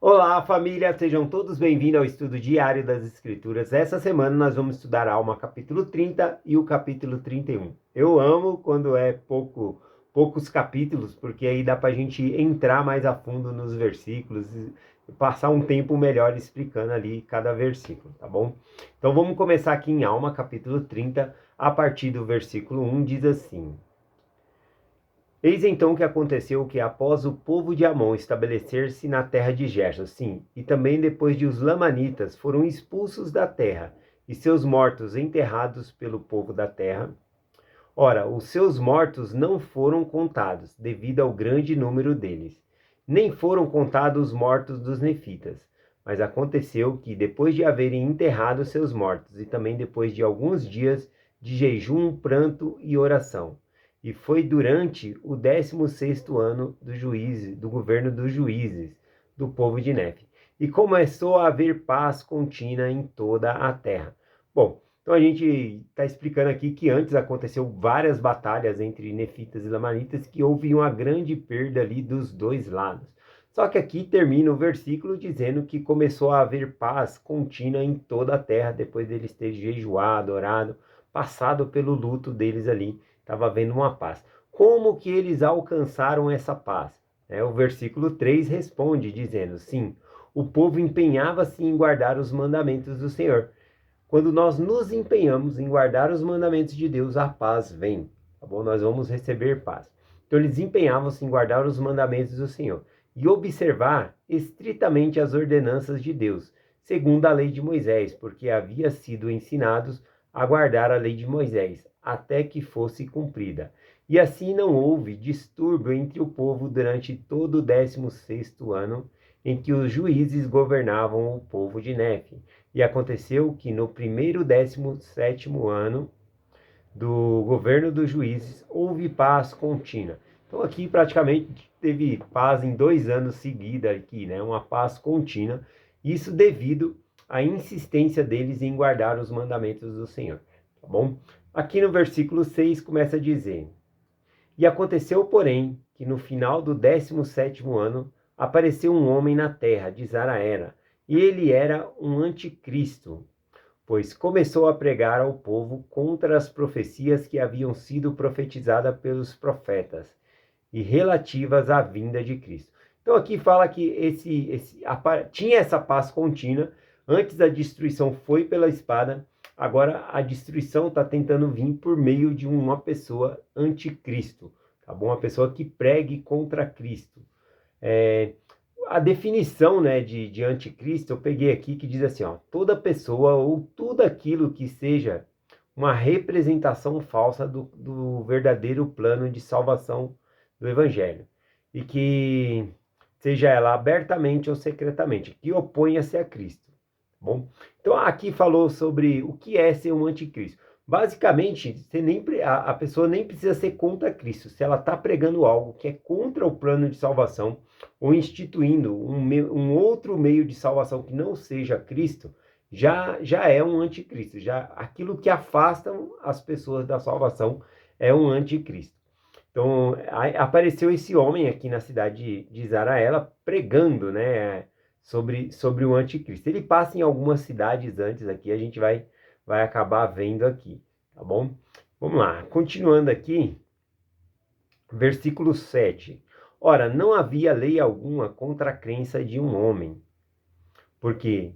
Olá, família! Sejam todos bem-vindos ao estudo diário das Escrituras. Essa semana nós vamos estudar Alma capítulo 30 e o capítulo 31. Eu amo quando é poucos capítulos, porque aí dá para a gente entrar mais a fundo nos versículos e passar um tempo melhor explicando ali cada versículo, tá bom? Então vamos começar aqui em Alma capítulo 30, a partir do versículo 1, diz assim: Eis então que aconteceu que após o povo de Amon estabelecer-se na terra de Gerson, sim, e também depois de os lamanitas foram expulsos da terra, e seus mortos enterrados pelo povo da terra. Ora, os seus mortos não foram contados, devido ao grande número deles, nem foram contados os mortos dos nefitas. Mas aconteceu que, depois de haverem enterrado seus mortos, e também depois de alguns dias de jejum, pranto e oração, e foi durante o 16º ano do governo dos juízes do povo de Nefe, e começou a haver paz contínua em toda a terra. Bom, então a gente está explicando aqui que antes aconteceu várias batalhas entre nefitas e lamanitas, que houve uma grande perda ali dos dois lados. Só que aqui termina o versículo dizendo que começou a haver paz contínua em toda a terra, depois deles terem jejuado, orado, passado pelo luto deles ali, estava havendo uma paz. Como que eles alcançaram essa paz? O versículo 3 responde dizendo, sim, o povo empenhava-se em guardar os mandamentos do Senhor. Quando nós nos empenhamos em guardar os mandamentos de Deus, a paz vem, tá bom? Nós vamos receber paz. Então eles empenhavam-se em guardar os mandamentos do Senhor e observar estritamente as ordenanças de Deus, segundo a lei de Moisés, porque havia sido ensinados a guardar a lei de Moisés, até que fosse cumprida. E assim não houve distúrbio entre o povo durante todo o 16º ano em que os juízes governavam o povo de Nefe. E aconteceu que no primeiro 17º ano do governo dos juízes houve paz contínua. Então aqui praticamente teve paz em 2 anos seguidos aqui, né? Uma paz contínua. Isso devido à insistência deles em guardar os mandamentos do Senhor, tá bom? Aqui no versículo 6 começa a dizer: E aconteceu, porém, que no final do 17º ano apareceu um homem na terra de Zaraera, e ele era um anticristo, pois começou a pregar ao povo contra as profecias que haviam sido profetizadas pelos profetas e relativas à vinda de Cristo. Então aqui fala que tinha essa paz contínua, antes a destruição foi pela espada, agora a destruição está tentando vir por meio de uma pessoa anticristo, tá bom? Uma pessoa que pregue contra Cristo. A definição, né, de anticristo, eu peguei aqui que diz assim, ó, toda pessoa ou tudo aquilo que seja uma representação falsa do verdadeiro plano de salvação do Evangelho, e que seja ela abertamente ou secretamente, que oponha-se a Cristo. Bom, então aqui falou sobre o que é ser um anticristo. Basicamente, a pessoa nem precisa ser contra Cristo. Se ela está pregando algo que é contra o plano de salvação, ou instituindo um outro meio de salvação que não seja Cristo, já é um anticristo. Já aquilo que afasta as pessoas da salvação é um anticristo. Então, apareceu esse homem aqui na cidade de Zaraela pregando, né, sobre o anticristo. Ele passa em algumas cidades antes aqui, a gente vai acabar vendo aqui, tá bom? Vamos lá, continuando aqui, versículo 7. Ora, não havia lei alguma contra a crença de um homem, porque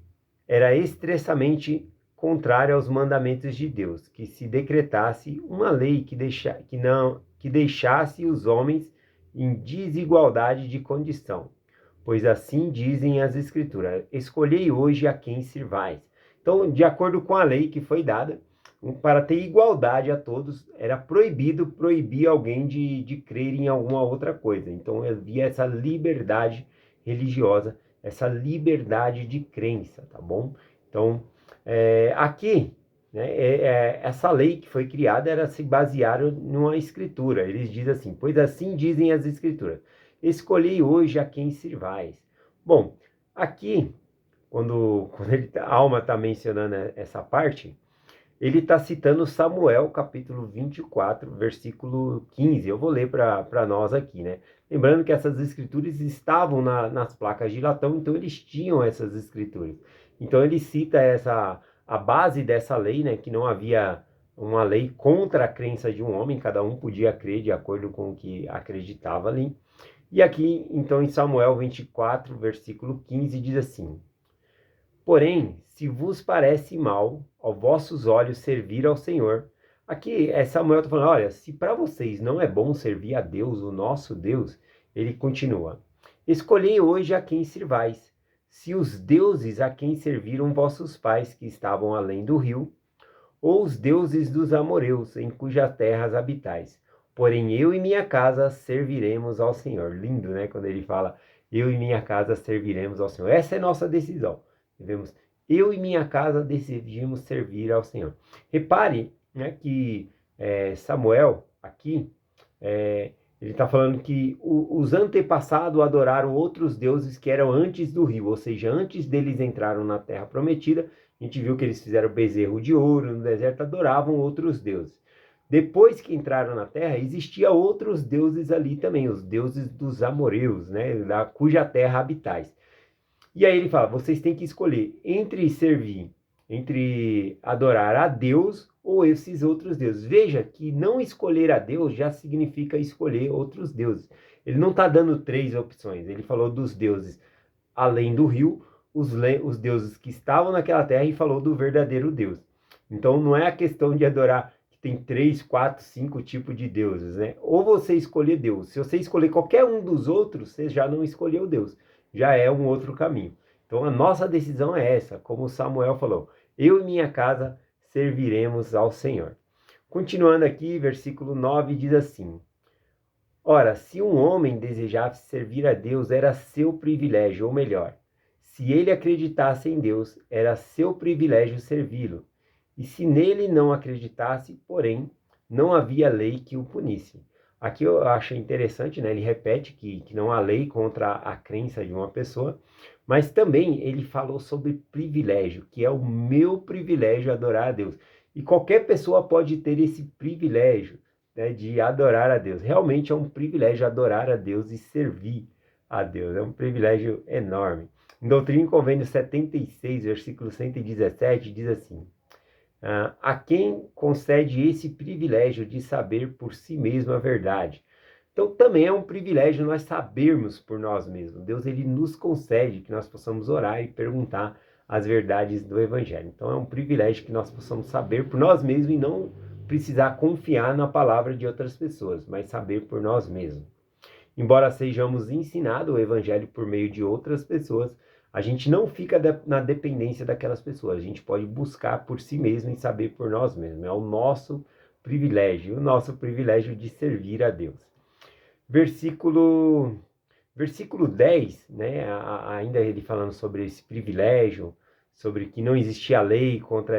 era expressamente contrário aos mandamentos de Deus, que se decretasse uma lei que deixasse os homens em desigualdade de condição. Pois assim dizem as Escrituras: escolhei hoje a quem sirvais. Então, de acordo com a lei que foi dada, para ter igualdade a todos, era proibido proibir alguém de crer em alguma outra coisa. Então, havia essa liberdade religiosa, essa liberdade de crença, tá bom? Então, aqui, né, essa lei que foi criada era se basear numa escritura. Eles dizem assim, pois assim dizem as Escrituras: escolhei hoje a quem sirvais. Bom, aqui, quando a alma está mencionando essa parte, ele está citando Samuel, capítulo 24, versículo 15. Eu vou ler para nós aqui, né? Lembrando que essas escrituras estavam nas placas de latão, então eles tinham essas escrituras. Então ele cita a base dessa lei, né? Que não havia uma lei contra a crença de um homem, cada um podia crer de acordo com o que acreditava ali. E aqui, então, em Samuel 24, versículo 15, diz assim: Porém, se vos parece mal aos vossos olhos servir ao Senhor. Aqui Samuel está falando, olha, se para vocês não é bom servir a Deus, o nosso Deus, ele continua. Escolhei hoje a quem servais, se os deuses a quem serviram vossos pais que estavam além do rio, ou os deuses dos amorreus, em cujas terras habitais. Porém, eu e minha casa serviremos ao Senhor. Lindo, né? Quando ele fala, eu e minha casa serviremos ao Senhor. Essa é nossa decisão. Devemos, eu e minha casa decidimos servir ao Senhor. Repare, né, que Samuel, aqui, ele está falando que os antepassados adoraram outros deuses que eram antes do rio, ou seja, antes deles entraram na terra prometida. A gente viu que eles fizeram bezerro de ouro no deserto, adoravam outros deuses. Depois que entraram na terra, existiam outros deuses ali também, os deuses dos amorreus, né, cuja terra habitais. E aí ele fala, vocês têm que escolher entre adorar a Deus ou esses outros deuses. Veja que não escolher a Deus já significa escolher outros deuses. Ele não está dando 3 opções, ele falou dos deuses além do rio, os deuses que estavam naquela terra, e falou do verdadeiro Deus. Então não é a questão de adorar que tem 3, 4, 5 tipos de deuses, né? Ou você escolher Deus. Se você escolher qualquer um dos outros, você já não escolheu Deus. Já é um outro caminho. Então a nossa decisão é essa, como Samuel falou, eu e minha casa serviremos ao Senhor. Continuando aqui, versículo 9 diz assim: Ora, se um homem desejasse servir a Deus, era seu privilégio, ou melhor, se ele acreditasse em Deus, era seu privilégio servi-lo. E se nele não acreditasse, porém, não havia lei que o punisse. Aqui eu acho interessante, né? Ele repete que não há lei contra a crença de uma pessoa, mas também ele falou sobre privilégio, que é o meu privilégio adorar a Deus. E qualquer pessoa pode ter esse privilégio, né, de adorar a Deus. Realmente é um privilégio adorar a Deus e servir a Deus. É um privilégio enorme. Em Doutrina e Convênio 76, versículo 117, diz assim: a quem concede esse privilégio de saber por si mesmo a verdade. Então também é um privilégio nós sabermos por nós mesmos. Deus, ele nos concede que nós possamos orar e perguntar as verdades do Evangelho. Então é um privilégio que nós possamos saber por nós mesmos e não precisar confiar na palavra de outras pessoas, mas saber por nós mesmos. Embora sejamos ensinados o Evangelho por meio de outras pessoas, a gente não fica na dependência daquelas pessoas. A gente pode buscar por si mesmo e saber por nós mesmos. É o nosso privilégio de servir a Deus. Versículo 10, né, ainda ele falando sobre esse privilégio, sobre que não existia lei contra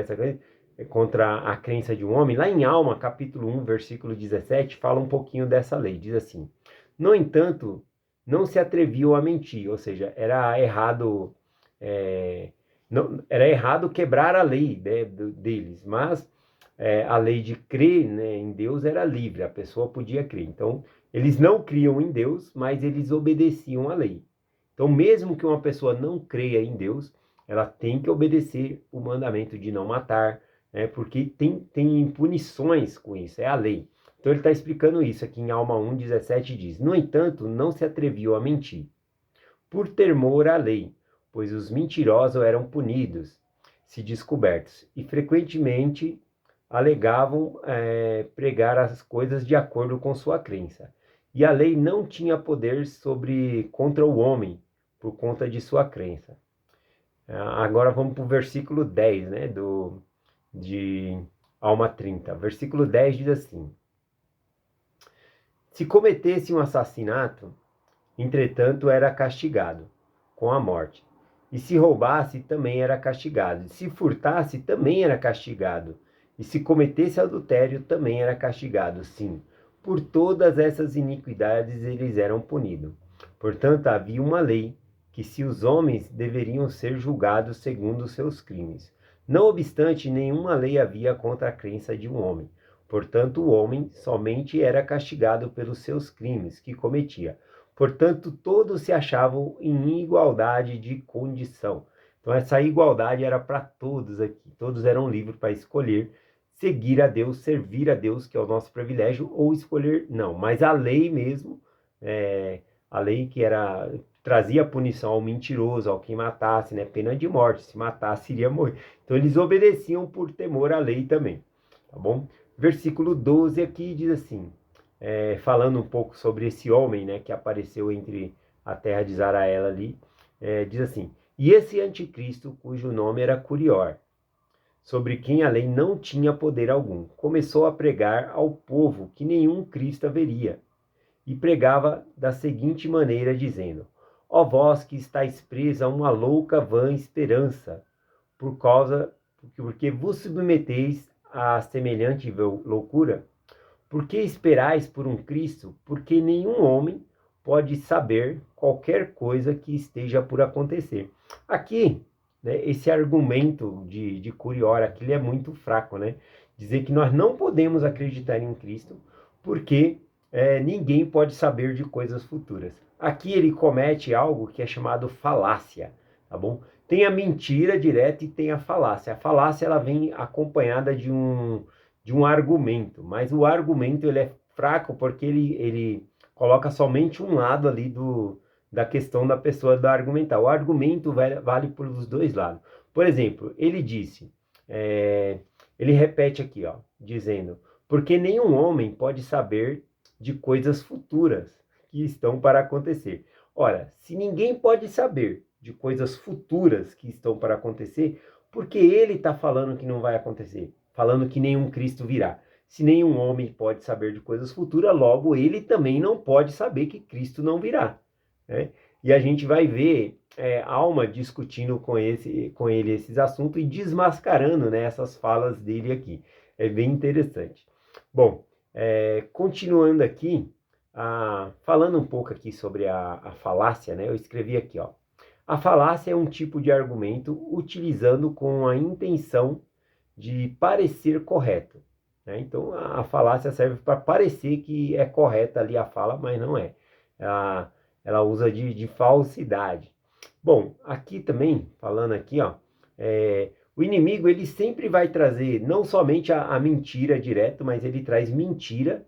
a crença de um homem. Lá em Alma, capítulo 1, versículo 17, fala um pouquinho dessa lei. Diz assim: No entanto, não se atreviam a mentir, ou seja, era errado quebrar a lei, né, deles, mas a lei de crer, né, em Deus era livre, a pessoa podia crer. Então, eles não criam em Deus, mas eles obedeciam à lei. Então, mesmo que uma pessoa não creia em Deus, ela tem que obedecer o mandamento de não matar, né, porque tem punições com isso, é a lei. Então ele está explicando isso aqui em Alma 1, 17, diz: No entanto, não se atreviu a mentir, por temor à lei, pois os mentirosos eram punidos, se descobertos, e frequentemente alegavam pregar as coisas de acordo com sua crença. E a lei não tinha poder contra o homem, por conta de sua crença. Agora vamos para o versículo 10, né, de Alma 30. Versículo 10 diz assim: Se cometesse um assassinato, entretanto era castigado com a morte. E se roubasse, também era castigado. E se furtasse, também era castigado. E se cometesse adultério, também era castigado. Sim, por todas essas iniquidades eles eram punidos. Portanto, havia uma lei que se os homens deveriam ser julgados segundo os seus crimes. Não obstante, nenhuma lei havia contra a crença de um homem. Portanto, o homem somente era castigado pelos seus crimes que cometia. Portanto, todos se achavam em igualdade de condição. Então, essa igualdade era para todos aqui. Todos eram livres para escolher seguir a Deus, servir a Deus, que é o nosso privilégio, ou escolher não. Mas a lei mesmo, é, a lei que era trazia punição ao mentiroso, ao que matasse, né? Pena de morte. Se matasse, iria morrer. Então, eles obedeciam por temor à lei também, tá bom? Versículo 12 aqui diz assim, falando um pouco sobre esse homem, né, que apareceu entre a terra de Israel ali, diz assim, e esse anticristo, cujo nome era Curior, sobre quem a lei não tinha poder algum, começou a pregar ao povo que nenhum Cristo haveria, e pregava da seguinte maneira, dizendo, ó vós que estáis presos a uma louca vã esperança, porque vos submeteis a semelhante loucura? Por que esperais por um Cristo? Porque nenhum homem pode saber qualquer coisa que esteja por acontecer. Aqui, né, esse argumento de Curiora aqui ele é muito fraco, né? Dizer que nós não podemos acreditar em Cristo porque ninguém pode saber de coisas futuras. Aqui ele comete algo que é chamado falácia, tá bom? Tem a mentira direta e tem a falácia. A falácia ela vem acompanhada de um argumento, mas o argumento ele é fraco porque ele coloca somente um lado ali da questão da pessoa da argumentar. O argumento vale por os dois lados. Por exemplo, ele disse, ele repete aqui, ó, dizendo, porque nenhum homem pode saber de coisas futuras que estão para acontecer. Ora, se ninguém pode saber de coisas futuras que estão para acontecer, porque ele está falando que não vai acontecer, falando que nenhum Cristo virá. Se nenhum homem pode saber de coisas futuras, logo ele também não pode saber que Cristo não virá, né? E a gente vai ver Alma discutindo com ele esses assuntos e desmascarando, né, essas falas dele aqui. É bem interessante. Bom, continuando aqui, falando um pouco aqui sobre a falácia, né, eu escrevi aqui, ó. A falácia é um tipo de argumento utilizando com a intenção de parecer correto, né? Então, a falácia serve para parecer que é correta ali a fala, mas não é. Ela usa de falsidade. Bom, aqui também, falando aqui, ó, o inimigo ele sempre vai trazer não somente a mentira direto, mas ele traz mentira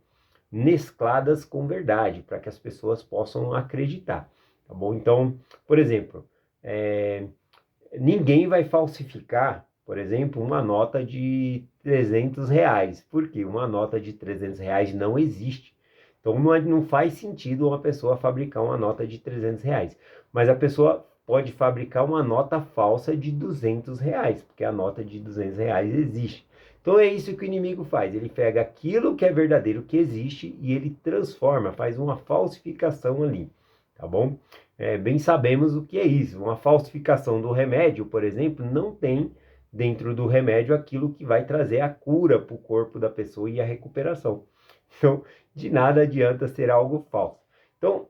mescladas com verdade, para que as pessoas possam acreditar, tá bom? Então, por exemplo, ninguém vai falsificar, por exemplo, uma nota de R$ 300. Por quê? Uma nota de R$ 300 não existe. Então, não faz sentido uma pessoa fabricar uma nota de R$ 300. Mas a pessoa pode fabricar uma nota falsa de R$ 200, porque a nota de R$ 200 existe. Então, é isso que o inimigo faz. Ele pega aquilo que é verdadeiro, que existe, e ele transforma, faz uma falsificação ali, tá bom? Bem sabemos o que é isso. Uma falsificação do remédio, por exemplo, não tem dentro do remédio aquilo que vai trazer a cura para o corpo da pessoa e a recuperação. Então, de nada adianta ser algo falso. Então,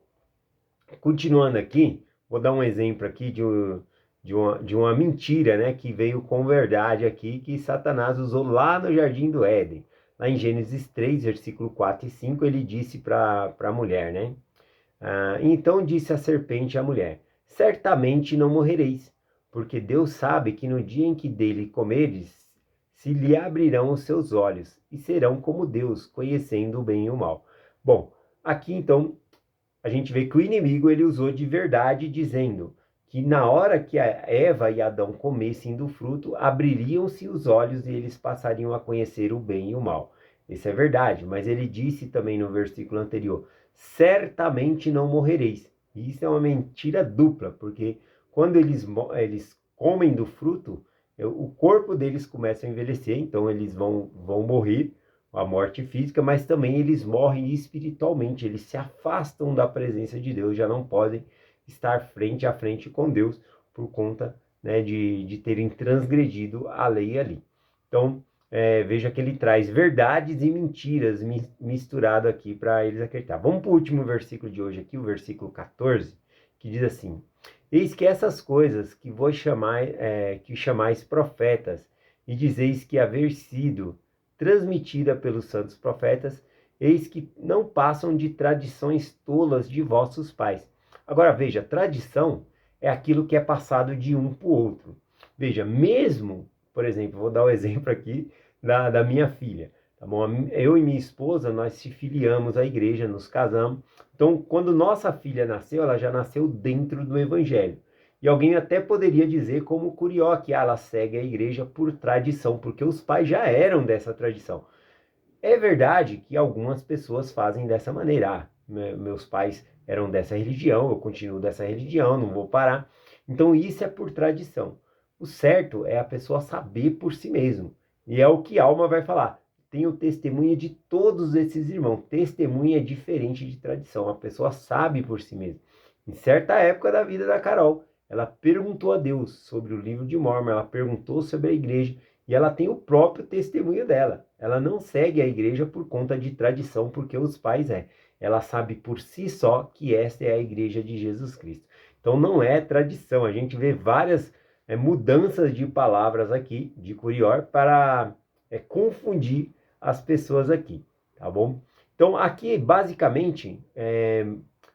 continuando aqui, vou dar um exemplo aqui de uma mentira, né, que veio com verdade aqui, que Satanás usou lá no Jardim do Éden. Lá em Gênesis 3, versículo 4 e 5, ele disse para a mulher, né? Então disse a serpente à mulher, certamente não morrereis, porque Deus sabe que no dia em que dele comeres, se lhe abrirão os seus olhos, e serão como Deus, conhecendo o bem e o mal. Bom, aqui então, a gente vê que o inimigo ele usou de verdade, dizendo que na hora que a Eva e Adão comessem do fruto, abririam-se os olhos e eles passariam a conhecer o bem e o mal. Isso é verdade, mas ele disse também no versículo anterior, certamente não morrereis. E isso é uma mentira dupla, porque quando eles comem do fruto, o corpo deles começa a envelhecer, então eles vão morrer, a morte física, mas também eles morrem espiritualmente, eles se afastam da presença de Deus, já não podem estar frente a frente com Deus por conta, né, de terem transgredido a lei ali. Então, veja que ele traz verdades e mentiras misturado aqui para eles acreditar. Vamos para o último versículo de hoje aqui, o versículo 14, que diz assim, eis que essas coisas que vos chamais profetas, e dizeis que haver sido transmitida pelos santos profetas, eis que não passam de tradições tolas de vossos pais. Agora veja, tradição é aquilo que é passado de um para o outro. Veja, mesmo, por exemplo, vou dar um exemplo aqui da minha filha. Tá bom? Eu e minha esposa, nós se filiamos à igreja, nos casamos. Então, quando nossa filha nasceu, ela já nasceu dentro do evangelho. E alguém até poderia dizer, como Curió, que ela segue a igreja por tradição, porque os pais já eram dessa tradição. É verdade que algumas pessoas fazem dessa maneira. Meus pais eram dessa religião, eu continuo dessa religião, não vou parar. Então isso é por tradição. O certo é a pessoa saber por si mesmo. E é o que a Alma vai falar. Tenho testemunha de todos esses irmãos. Testemunha é diferente de tradição. A pessoa sabe por si mesma. Em certa época da vida da Carol, ela perguntou a Deus sobre o livro de Mórmon, ela perguntou sobre a igreja, e ela tem o próprio testemunho dela. Ela não segue a igreja por conta de tradição, porque os pais é. Ela sabe por si só que esta é a igreja de Jesus Cristo. Então não é tradição. A gente vê várias mudanças de palavras aqui, de Curió, para confundir as pessoas aqui, tá bom? Então aqui, basicamente,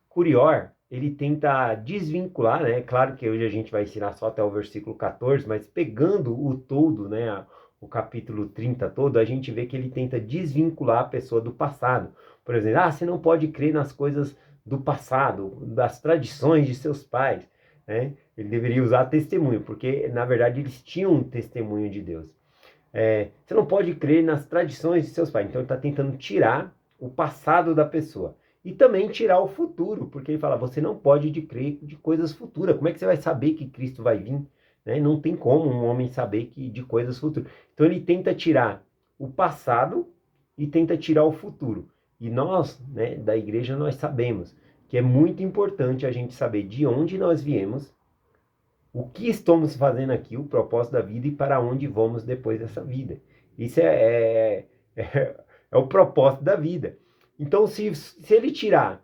Curió, ele tenta desvincular, né? Claro que hoje a gente vai ensinar só até o versículo 14, mas pegando o todo, né? O capítulo 30 todo, a gente vê que ele tenta desvincular a pessoa do passado. Por exemplo, você não pode crer nas coisas do passado, das tradições de seus pais, né? Ele deveria usar testemunho, porque na verdade eles tinham um testemunho de Deus. Você não pode crer nas tradições de seus pais. Então ele está tentando tirar o passado da pessoa. E também tirar o futuro, porque ele fala, você não pode crer de coisas futuras. Como é que você vai saber que Cristo vai vir? Né? Não tem como um homem saber de coisas futuras. Então ele tenta tirar o passado e tenta tirar o futuro. E nós, né, da igreja, nós sabemos que é muito importante a gente saber de onde nós viemos, o que estamos fazendo aqui, o propósito da vida e para onde vamos depois dessa vida. Isso é o propósito da vida. Então, se ele tirar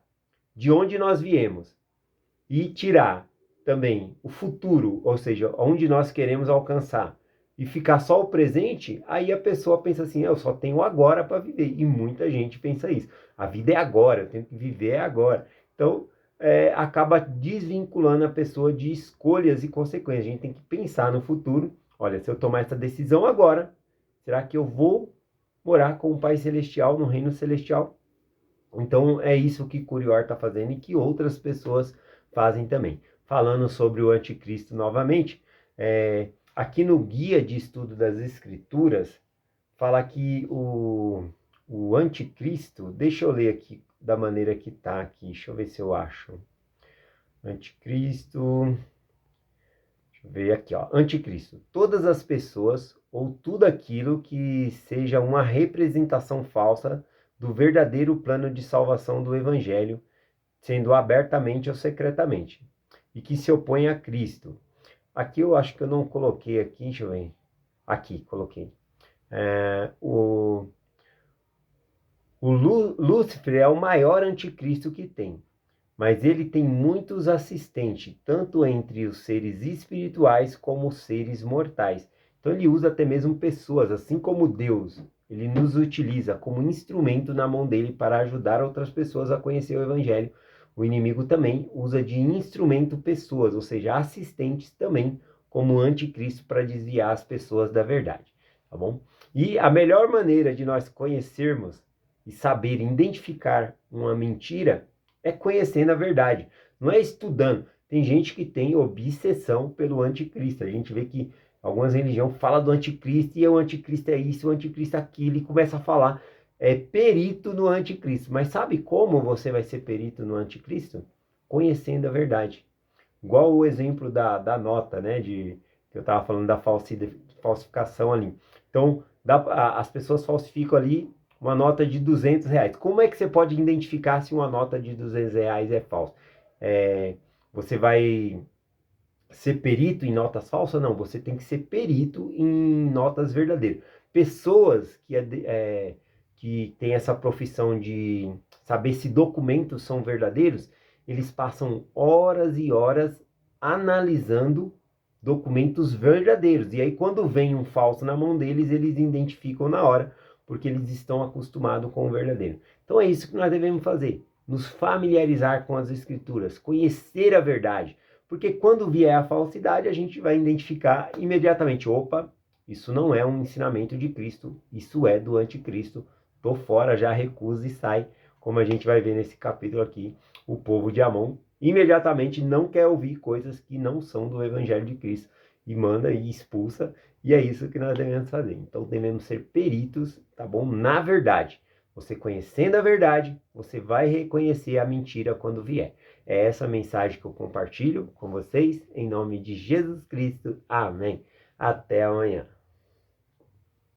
de onde nós viemos e tirar também o futuro, ou seja, onde nós queremos alcançar, e ficar só o presente, aí a pessoa pensa assim, eu só tenho agora para viver. E muita gente pensa isso. A vida é agora, eu tenho que viver agora. Então, acaba desvinculando a pessoa de escolhas e consequências. A gente tem que pensar no futuro. Olha, se eu tomar essa decisão agora, será que eu vou morar com o Pai Celestial, no Reino Celestial? Então, é isso que Curió está fazendo e que outras pessoas fazem também. Falando sobre o anticristo novamente, aqui no Guia de Estudo das Escrituras, fala que o anticristo, deixa eu ler aqui da maneira que está aqui, deixa eu ver se eu acho. Anticristo, deixa eu ver aqui, ó. Anticristo, todas as pessoas ou tudo aquilo que seja uma representação falsa do verdadeiro plano de salvação do Evangelho, sendo abertamente ou secretamente, e que se opõe a Cristo. Aqui eu acho que eu não coloquei aqui, deixa eu ver. Aqui, coloquei. Lúcifer é o maior anticristo que tem, mas ele tem muitos assistentes, tanto entre os seres espirituais como os seres mortais. Então ele usa até mesmo pessoas, assim como Deus. Ele nos utiliza como instrumento na mão dele para ajudar outras pessoas a conhecer o Evangelho. O inimigo também usa de instrumento pessoas, ou seja, assistentes também, como anticristo para desviar as pessoas da verdade, tá bom? E a melhor maneira de nós conhecermos e saber identificar uma mentira é conhecendo a verdade, não é estudando. Tem gente que tem obsessão pelo anticristo. A gente vê que algumas religiões falam do anticristo e o anticristo é isso, o anticristo é aquilo, e começa a falar perito no anticristo. Mas sabe como você vai ser perito no anticristo? Conhecendo a verdade. Igual o exemplo da nota, né? Que eu estava falando da falsificação ali. Então, as pessoas falsificam ali uma nota de R$ 200. Como é que você pode identificar se uma nota de R$ 200 é falsa? Você vai ser perito em notas falsas? Não, você tem que ser perito em notas verdadeiras. Pessoas que têm essa profissão de saber se documentos são verdadeiros, eles passam horas e horas analisando documentos verdadeiros. E aí, quando vem um falso na mão deles, eles identificam na hora, porque eles estão acostumados com o verdadeiro. Então é isso que nós devemos fazer, nos familiarizar com as Escrituras, conhecer a verdade, porque quando vier a falsidade, a gente vai identificar imediatamente, opa, isso não é um ensinamento de Cristo, isso é do anticristo, tô fora, já recusa e sai, como a gente vai ver nesse capítulo aqui, o povo de Amon imediatamente não quer ouvir coisas que não são do Evangelho de Cristo e manda e expulsa, e é isso que nós devemos fazer. Então devemos ser peritos, tá bom? Na verdade. Você conhecendo a verdade, você vai reconhecer a mentira quando vier. É essa mensagem que eu compartilho com vocês, em nome de Jesus Cristo. Amém. Até amanhã.